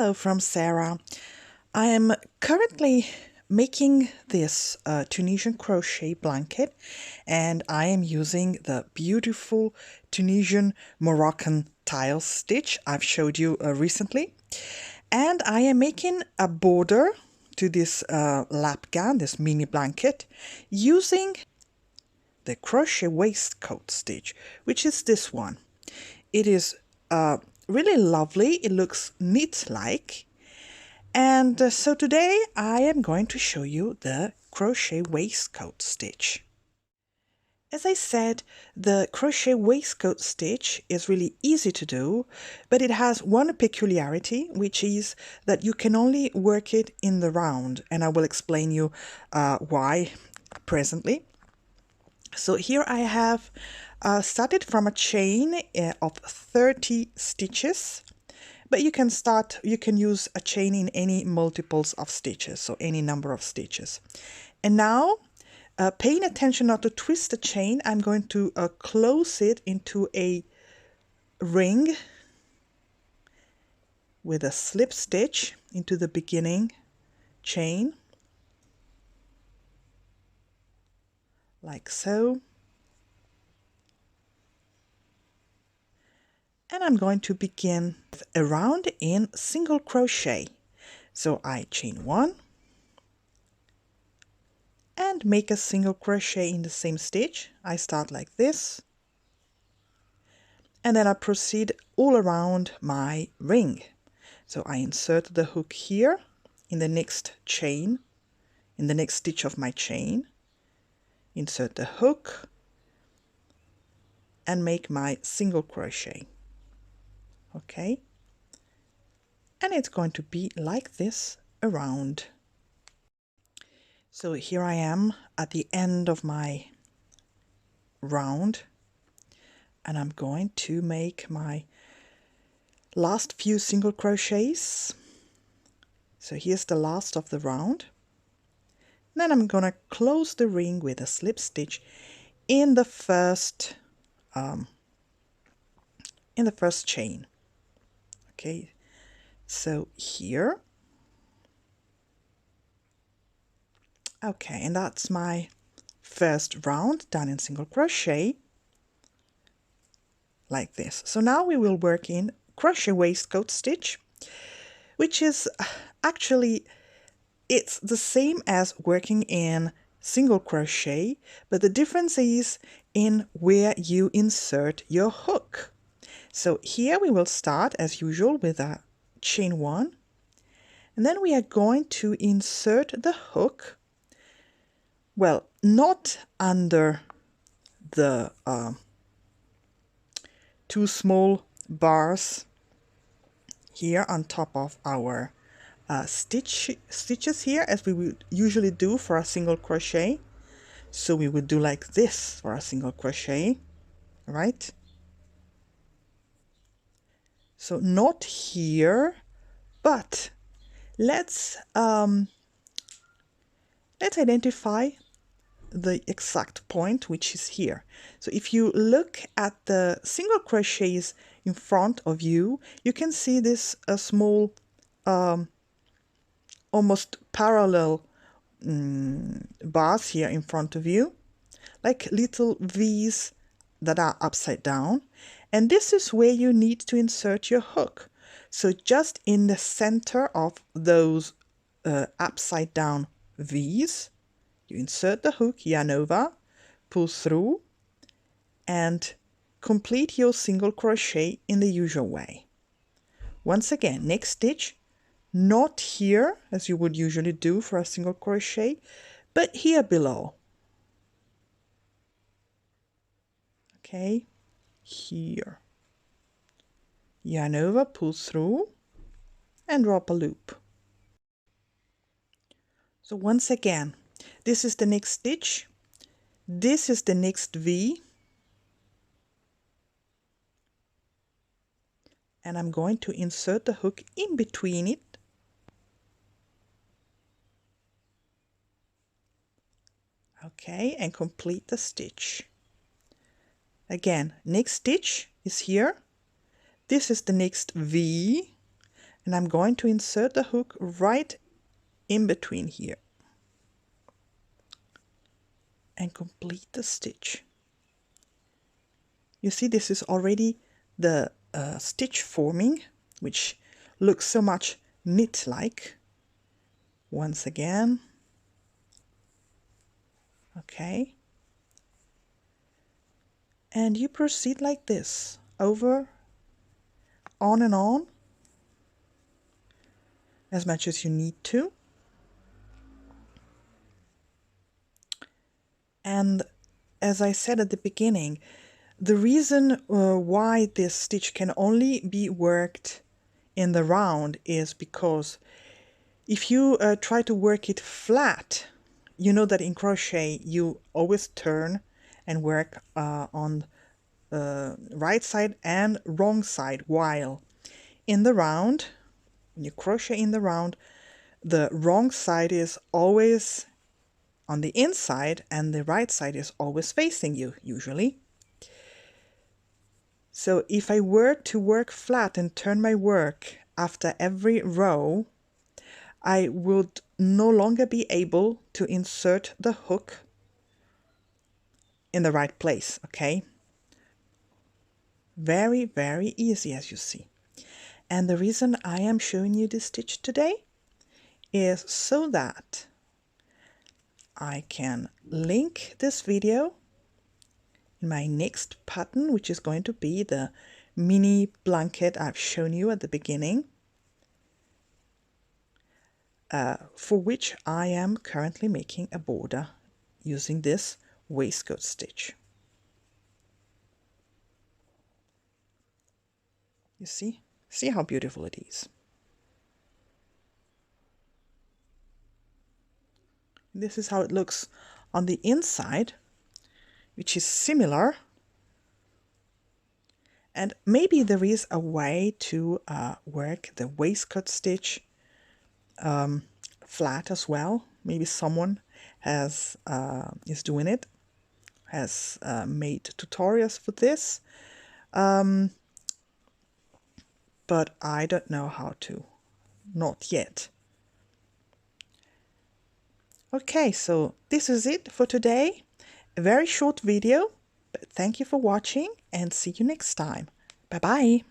Hello from Sarah. I am currently making this Tunisian crochet blanket, and I am using the beautiful Tunisian Moroccan Tiles stitch I've showed you recently. And I am making a border to this lap gown, this mini blanket, using the Crochet Waistcoat stitch, which is this one. It is really lovely. It looks knit-like. And so today I am going to show you the Crochet Waistcoat stitch. As I said, the Crochet Waistcoat stitch is really easy to do, but it has one peculiarity, which is that you can only work it in the round, and I will explain you why presently. So here I have started from a chain of 30 stitches, but you can use a chain in any multiples of stitches, so any number of stitches. And now, paying attention not to twist the chain, I'm going to close it into a ring with a slip stitch into the beginning chain, like so. And I'm going to begin a round in single crochet. So I chain one and make a single crochet in the same stitch. I start like this, and then I proceed all around my ring. So I insert the hook here in the next chain, in the next stitch of my chain, insert the hook and make my single crochet. Okay, and it's going to be like this around. So here I am at the end of my round, and I'm going to make my last few single crochets. So here's the last of the round. Then I'm going to close the ring with a slip stitch in the first chain. Okay, so here. Okay, and that's my first round done in single crochet, like this. So now we will work in crochet waistcoat stitch, which is actually, it's the same as working in single crochet, but the difference is in where you insert your hook. So here we will start as usual with a chain one, and then we are going to insert the hook, well, not under the two small bars here on top of our stitches here, as we would usually do for a single crochet. So we would do like this for a single crochet, right? So not here, but let's identify the exact point, which is here. So if you look at the single crochets in front of you, you can see this small almost parallel bars here in front of you, like little V's that are upside down, and this is where you need to insert your hook. So just in the center of those upside down V's, you insert the hook, yarn over, pull through, and complete your single crochet in the usual way. Once again, next stitch, not here as you would usually do for a single crochet, but here below. Okay, here. Yarn over, pull through, and drop a loop. So once again, this is the next stitch, this is the next V, and I'm going to insert the hook in between it. Okay, and complete the stitch. Again, next stitch is here. This is the next V, and I'm going to insert the hook right in between here and complete the stitch. You see, this is already the stitch forming, which looks so much knit-like. Once again, okay, and you proceed like this, over, on and on, as much as you need to. And as I said at the beginning, the reason why this stitch can only be worked in the round is because if you try to work it flat, you know that in crochet you always turn and work on the right side and wrong side, while in the round, when you crochet in the round, the wrong side is always on the inside and the right side is always facing you, usually. So if I were to work flat and turn my work after every row, I would no longer be able to insert the hook in the right place, okay? Very, very easy, as you see. And the reason I am showing you this stitch today is so that I can link this video in my next pattern, which is going to be the mini blanket I've shown you at the beginning, for which I am currently making a border using this waistcoat stitch. You see how beautiful it is. This is how it looks on the inside, which is similar. And maybe there is a way to work the waistcoat stitch flat as well. Maybe someone has is doing it, has made tutorials for this, but I don't know how to, not yet. Okay, so this is it for today. A very short video, but thank you for watching and see you next time. Bye bye.